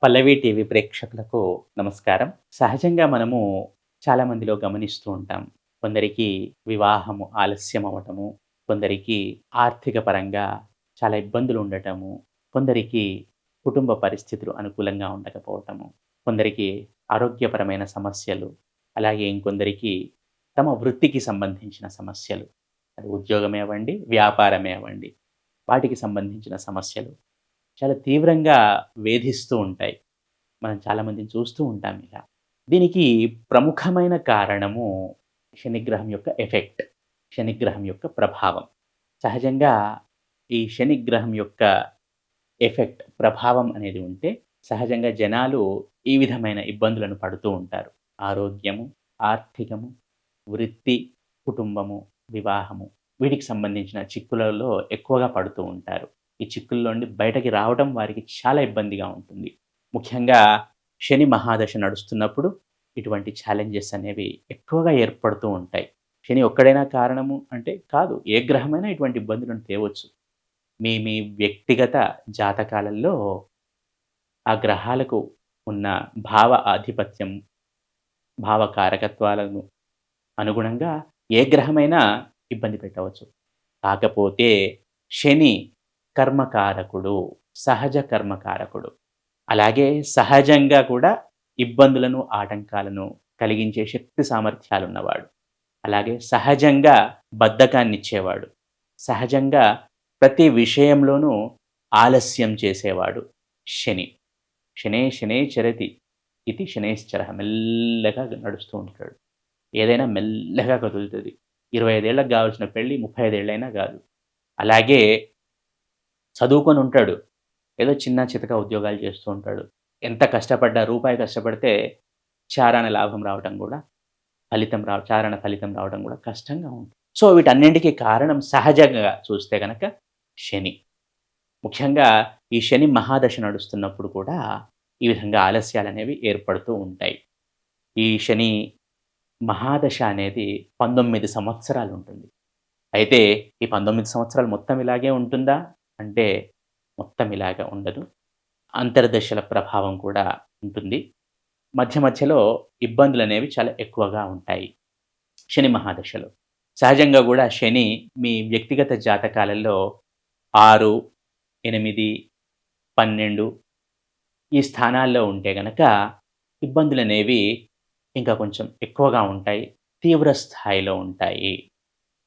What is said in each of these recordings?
పల్లవి TV ప్రేక్షకులకు నమస్కారం. సహజంగా మనము చాలామందిలో గమనిస్తూ ఉంటాం. కొందరికి వివాహము ఆలస్యం అవ్వటము, కొందరికి ఆర్థిక పరంగా చాలా ఇబ్బందులు ఉండటము, కొందరికి కుటుంబ పరిస్థితులు అనుకూలంగా ఉండకపోవటము, కొందరికి ఆరోగ్యపరమైన సమస్యలు, అలాగే ఇంకొందరికి తమ వృత్తికి సంబంధించిన సమస్యలు. అది ఉద్యోగమే అవ్వండి, వ్యాపారమే అవ్వండి. వాటికి సంబంధించిన సమస్యలు చాలా తీవ్రంగా వేధిస్తూ ఉంటాయి. మనం చాలామందిని చూస్తూ ఉంటాం ఇలా. దీనికి ప్రముఖమైన కారణము శనిగ్రహం యొక్క ఎఫెక్ట్. శనిగ్రహం యొక్క ప్రభావం. సహజంగా ఈ శనిగ్రహం యొక్క ఎఫెక్ట్, ప్రభావం అనేది ఉంటే సహజంగా జనాలు ఈ విధమైన ఇబ్బందులను పడుతూ ఉంటారు. ఆరోగ్యము, ఆర్థికము, వృత్తి, కుటుంబము, వివాహము వీటికి సంబంధించిన చిక్కులలో ఎక్కువగా పడుతూ ఉంటారు. ఈ చిక్కుల్లో నుండి బయటకి రావడం వారికి చాలా ఇబ్బందిగా ఉంటుంది. ముఖ్యంగా శని మహాదశ నడుస్తున్నప్పుడు ఇటువంటి ఛాలెంజెస్ అనేవి ఎక్కువగా ఏర్పడుతూ ఉంటాయి. శని ఒక్కడైనా కారణము అంటే కాదు. ఏ గ్రహమైనా ఇటువంటి ఇబ్బందులను తేవచ్చు. మీ వ్యక్తిగత జాతకాలలో ఆ గ్రహాలకు ఉన్న భావ ఆధిపత్యం, భావ కారకత్వాలను అనుగుణంగా ఏ గ్రహమైనా ఇబ్బంది పెట్టవచ్చు. కాకపోతే శని కర్మకారకుడు, సహజ కర్మకారకుడు. అలాగే సహజంగా కూడా ఇబ్బందులను, ఆటంకాలను కలిగించే శక్తి సామర్థ్యాలున్నవాడు. అలాగే సహజంగా బద్ధకాన్నిచ్చేవాడు. సహజంగా ప్రతి విషయంలోనూ ఆలస్యం చేసేవాడు శని. శనైశ్చరతి ఇది శనైశ్చరః. మెల్లగా నడుస్తూ ఉంటాడు. ఏదైనా మెల్లగా కదులుతది. 25 ఏళ్ళకి గావాల్సిన పెళ్లి 35 ఏళ్ళైనా గాదు. అలాగే చదువుకొనుంటాడు. ఏదో చిన్న చితక ఉద్యోగాలు చేస్తూ ఉంటాడు. ఎంత కష్టపడ్డా రూపాయి కష్టపడితే చారాన లాభం రావటం గూడా చారాన ఫలితం రావడం గూడా కష్టంగా ఉంటుంది. సో, వీటన్నింటికి కారణం సహజంగా చూస్తే గనక శని. ముఖ్యంగా ఈ శని మహాదశ నడుస్తున్నప్పుడు కూడా ఈ విధంగా ఆలస్యాలనేవి ఏర్పడుతూ ఉంటాయి. ఈ శని మహాదశ అనేది 19 సంవత్సరాలుంటుంది. అయితే ఈ 19 సంవత్సరాలు మొత్తం ఇలాగే ఉంటుందా? అంటే మొత్తం ఇలాగ ఉండదు. అంతర్దశల ప్రభావం కూడా ఉంటుంది. మధ్య మధ్యలో ఇబ్బందులనేవి చాలా ఎక్కువగా ఉంటాయి శని మహాదశలో. సహజంగా గూడా శని మీ వ్యక్తిగత జాతకాలలో 6, 8, 12 ఈ స్థానాల్లో ఉంటే గనక ఇబ్బందులనేవి ఇంకా కొంచెం ఎక్కువగా ఉంటాయి. తీవ్ర స్థాయిలో ఉంటాయి.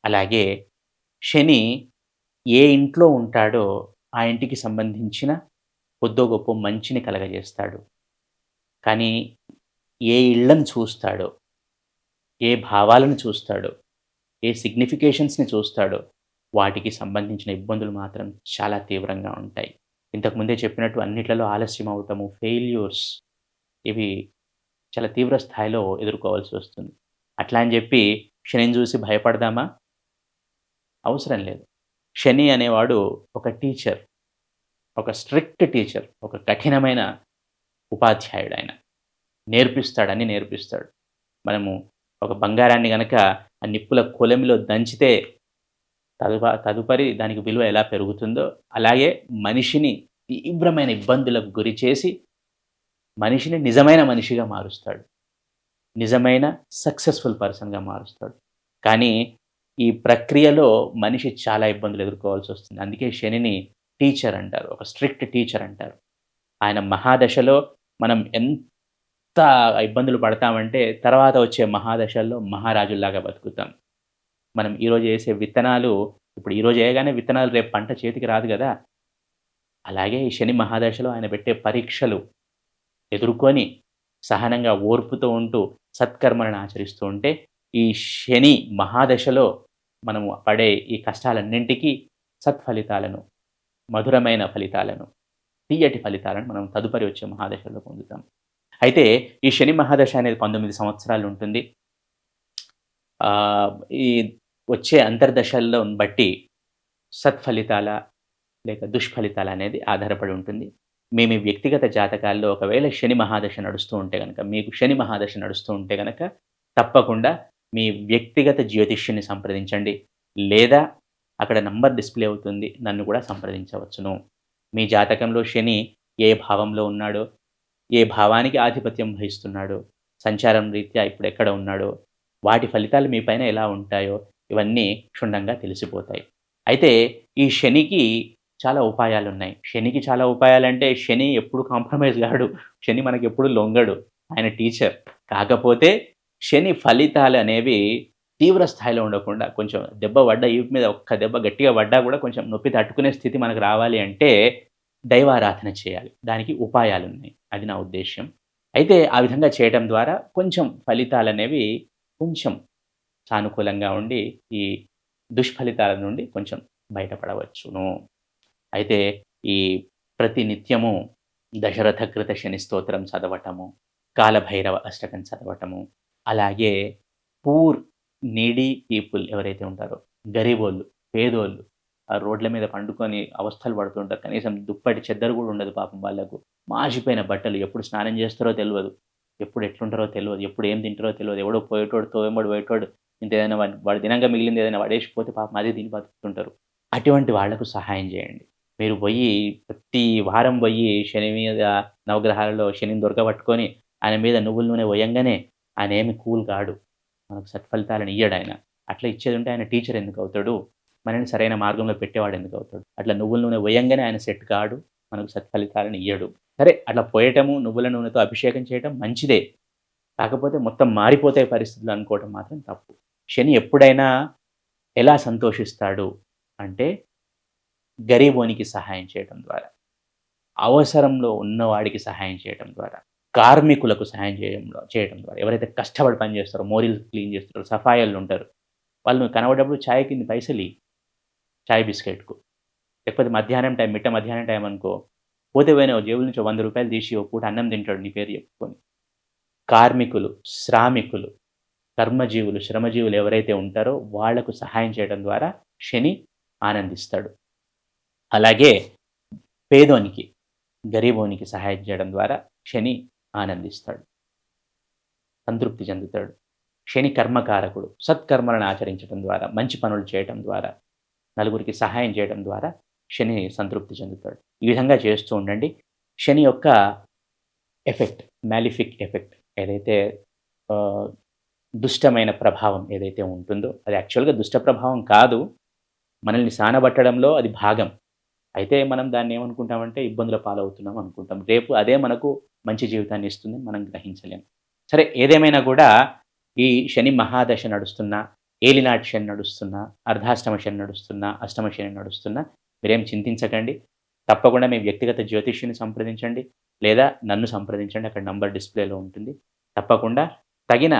అలాగే శని ఏ ఇంట్లో ఉంటాడో ఆ ఇంటికి సంబంధించిన కొద్దో గొప్పో మంచిని కలగజేస్తాడు. కానీ ఏ ఇళ్ళని చూస్తాడో, ఏ భావాలను చూస్తాడో, ఏ సిగ్నిఫికేషన్స్‌ని చూస్తాడో వాటికి సంబంధించిన ఇబ్బందులు మాత్రం చాలా తీవ్రంగా ఉంటాయి. ఇంతకు ముందే చెప్పినట్టు అన్నిట్లలో ఆలస్యం అవ్వటము, ఫెయిల్యూర్స్ ఇవి చాలా తీవ్ర స్థాయిలో ఎదుర్కోవాల్సి వస్తుంది. అట్లా అని జెప్పి శనిని జూసి భయపడదామా? అవసరం లేదు. శని అనేవాడు ఒక టీచర్. ఒక స్ట్రిక్ట్ టీచర్. ఒక కఠినమైన ఉపాధ్యాయుడాయన. నేర్పిస్తాడు. అన్నీ నేర్పిస్తాడు. మనము ఒక బంగారాన్ని గనక ఆ నిప్పుల కొలిమిలో దంచితే తదుపరి దానికి విలువ ఎలా పెరుగుతుందో, అలాగే మనిషిని తీవ్రమైన ఇబ్బందులకు గురి చేసి, మనిషిని నిజమైన మనిషిగా మారుస్తాడు. నిజమైన సక్సెస్‌ఫుల్ పర్సన్‌గా మారుస్తాడు. కానీ ఈ ప్రక్రియలో మనిషి చాలా ఇబ్బందులు ఎదుర్కోవాల్సొస్తుంది. అందుకే శనిని టీచర్ అంటారు. ఒక స్ట్రిక్ట్ టీచర్ అంటారు. ఆయన మహాదశలో మనం ఎంత ఇబ్బందులు పడతామంటే, తర్వాత వచ్చే మహాదశల్లో మహారాజుల్లాగా బతుకుతాం. మనం ఈరోజు ఏసే విత్తనాలు ఇప్పుడు ఈరోజు ఏయగానే విత్తనాలు రేపు పంట చేతికి రాదు గదా! అలాగే ఈ శని మహాదశలో ఆయన పెట్టే పరీక్షలు ఎదుర్కొని, సహనంగా ఓర్పుతో ఉంటూ, సత్కర్మలను ఆచరిస్తూ ఉంటే, ఈ శని మహాదశలో మనము పడే ఈ కష్టాలన్నింటికి సత్ఫలితాలను, మధురమైన ఫలితాలను, తియ్యటి ఫలితాలను మనం తదుపరి వచ్చే మహాదశలో పొందుతాం. అయితే ఈ శని మహాదశ అనేది 19 సంవత్సరాలుంటుంది. ఆహ్, ఈ వచ్చే అంతర్దశలను బట్టి సత్ఫలితాల లేక దుష్ఫలితాల అనేది ఆధారపడి ఉంటుంది. మీ వ్యక్తిగత జాతకాల్లో ఒకవేళ శని మహాదశ నడుస్తూ ఉంటే గనక, మీకు శని మహాదశ నడుస్తూ ఉంటే గనక తప్పకుండా మీ వ్యక్తిగత జ్యోతిష్యుని సంప్రదించండి. లేదా అక్కడ నంబర్ డిస్‌ప్లే అవుతుంది. నన్ను కూడా సంప్రదించవచ్చును. మీ జాతకంలో శని ఏ భావంలో ఉన్నాడో, ఏ భావానికి ఆధిపత్యం వహిస్తున్నాడో, సంచారం రీత్యా ఇప్పుడు ఎక్కడ ఉన్నాడో, వాటి ఫలితాలు మీ పైన ఎలా ఉంటాయో ఇవన్నీ క్షుణ్ణంగా తెలిసిపోతాయి. అయితే ఈ శనికి చాలా ఉపాయాలున్నాయి. శనికి చాలా ఉపాయాలంటే శని ఎప్పుడు కాంప్రమైజ్ గాడు. శని మనకెప్పుడు లొంగడు. ఆయన టీచర్. కాకపోతే శని ఫలితాలనేవి తీవ్ర స్థాయిలో ఉండకుండా కొంచెం దెబ్బ పడ్డ ఈపు మీద ఒక్క దెబ్బ గట్టిగా పడ్డా గూడా కొంచెం నొప్పి తట్టుకునే స్థితి మనకు రావాలి అంటే దైవారాధన చేయాలి. దానికి ఉపాయాలున్నాయి. అది నా ఉద్దేశ్యం. అయితే ఆ విధంగా చేయటం ద్వారా కొంచెం ఫలితాలనేవి కొంచెం సానుకూలంగా ఉండి ఈ దుష్ఫలితాల నుండి కొంచెం బయటపడవచ్చును. అయితే ఈ ప్రతి నిత్యము దశరథకృత శని స్తోత్రం చదవటము, కాలభైరవ అష్టకం చదవటము, అలాగే పూర్ నీడీ పీపుల్ ఎవరైతే ఉంటారో గరీబోళ్ళు, పేదోళ్ళు ఆ రోడ్ల మీద పండుకొని అవస్థలు పడుతుంటారు. కనీసం దుప్పటి చెద్దరు గూడా ఉండదు పాపం వాళ్ళకు. మాసిపోయిన బట్టలు ఎప్పుడు స్నానం చేస్తారో తెలవదు. ఎప్పుడు ఎట్లుంటారో తెలవదు. ఎప్పుడు ఏం తింటారో తెలవదు. ఎవడో పోయేటోడు తోవెంబడి పోయేటోడు ఇంత ఏదైనా వాడు తినంగా మిగిలింది ఏదైనా పడేసిపోతే పాపం అదే తిని బతుకుతుంటారు. అటువంటి వాళ్లకు సహాయం చేయండి. మీరు పొయ్యి ప్రతి వారం పొయ్యి శని మీద నవగ్రహాలలో శనిని దొరకబట్టుకొని ఆయన మీద నువ్వుల నూనె పొయ్యంగానే ఆయనేమి కూల్ కాడు. మనకు సత్ఫలితాలను ఇయ్యడాయన. అట్లా ఇచ్చేదుంటే ఆయన టీచర్ ఎందుకవుతాడు? మనల్ని సరైన మార్గంలో పెట్టేవాడు ఎందుకవుతాడు? అట్లా నువ్వుల నూనె పొయ్యంగానే ఆయన సెట్ కాడు. మనకు సత్ఫలితాలను ఇయ్యడు. సరే అట్లా పోయటము, నువ్వుల నూనెతో అభిషేకం చేయటం మంచిదే. కాకపోతే మొత్తం మారిపోతాయి పరిస్థితులు అనుకోవటం మాత్రం తప్పు. శని ఎప్పుడైనా ఎలా సంతోషిస్తాడు అంటే గరీబోనికి సహాయం చేయటం ద్వారా, అవసరంలో ఉన్నవాడికి సహాయం చేయటం ద్వారా, కార్మికులకు సహాయం చేయటం ద్వారా, ఎవరైతే కష్టపడి పని చేస్తారో, మోరీలు క్లీన్ చేస్తారో, సఫాయోళ్ళు ఉంటారు. వాళ్ళు నువ్వు కనబడ్డప్పుడు చాయ్‌కి ఇన్ని పైసలియ్యి. చాయ్ బిస్కెట్‌కు. లేకపోతే మధ్యాహ్నం టైం, మిట్ట మధ్యాహ్నం టైం అనుకో, పోతే పోయినాయి జేబుల నుంచి రూ. 100 తీసి ఒక పూట అన్నం తింటాడు నీ పేరు చెప్పుకొని. కార్మికులు, శ్రామికులు, కర్మజీవులు, శ్రమజీవులు ఎవరైతే ఉంటారో వాళ్లకు సహాయం చేయడం ద్వారా శని ఆనందిస్తాడు. అలాగే పేదోనికి, గరీబోనికి సహాయం చేయడం ద్వారా శని ఆనందిస్తాడు. సంతృప్తి చెందుతాడు. శని కర్మకారకుడు. సత్కర్మలను ఆచరించడం ద్వారా, మంచి పనులు చేయటం ద్వారా, నలుగురికి సహాయం చేయడం ద్వారా శని సంతృప్తి చెందుతాడు. ఈ విధంగా చేస్తూ ఉండండి. శని యొక్క ఎఫెక్ట్, మాలిఫిక్ ఎఫెక్ట్ ఏదైతే దుష్టమైన ప్రభావం ఏదైతే ఉంటుందో అది యాక్చువల్‌గా దుష్ట ప్రభావం కాదు. మనల్ని సానబట్టడంలో అది భాగం. అయితే మనం దాన్ని ఏమనుకుంటామంటే ఇబ్బందుల పాలవుతున్నాం అనుకుంటాం. రేపు అదే మనకు మంచి జీవితాన్ని ఇస్తుందని మనం గ్రహించలేం. సరే ఏదేమైనా కూడా ఈ శని మహాదశ నడుస్తున్నా, ఏలినాటి శని నడుస్తున్నా, అర్ధాష్టమ శని నడుస్తున్నా, అష్టమ శని నడుస్తున్నా మీరేం చింతించకండి. తప్పకుండా మీ వ్యక్తిగత జ్యోతిష్యుని సంప్రదించండి. లేదా నన్ను సంప్రదించండి. అక్కడ నంబర్ డిస్‌ప్లేలో ఉంటుంది. తప్పకుండా తగిన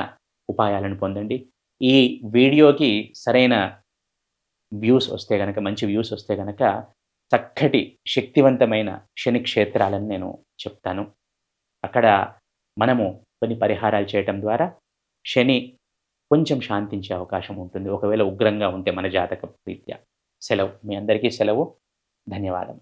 ఉపాయాలను పొందండి. ఈ వీడియోకి సరైన వ్యూస్ వస్తే గనక, మంచి వ్యూస్ వస్తే గనక చక్కటి శక్తివంతమైన శని క్షేత్రాలను నేను చెప్తాను. అక్కడ మనము కొన్ని పరిహారాలు చేయటం ద్వారా శని కొంచెం శాంతించే అవకాశం ఉంటుంది. ఒకవేళ ఉగ్రంగా ఉంటే మన జాతక రీత్యా. సెలవు. మీ అందరికీ సెలవు. ధన్యవాదం.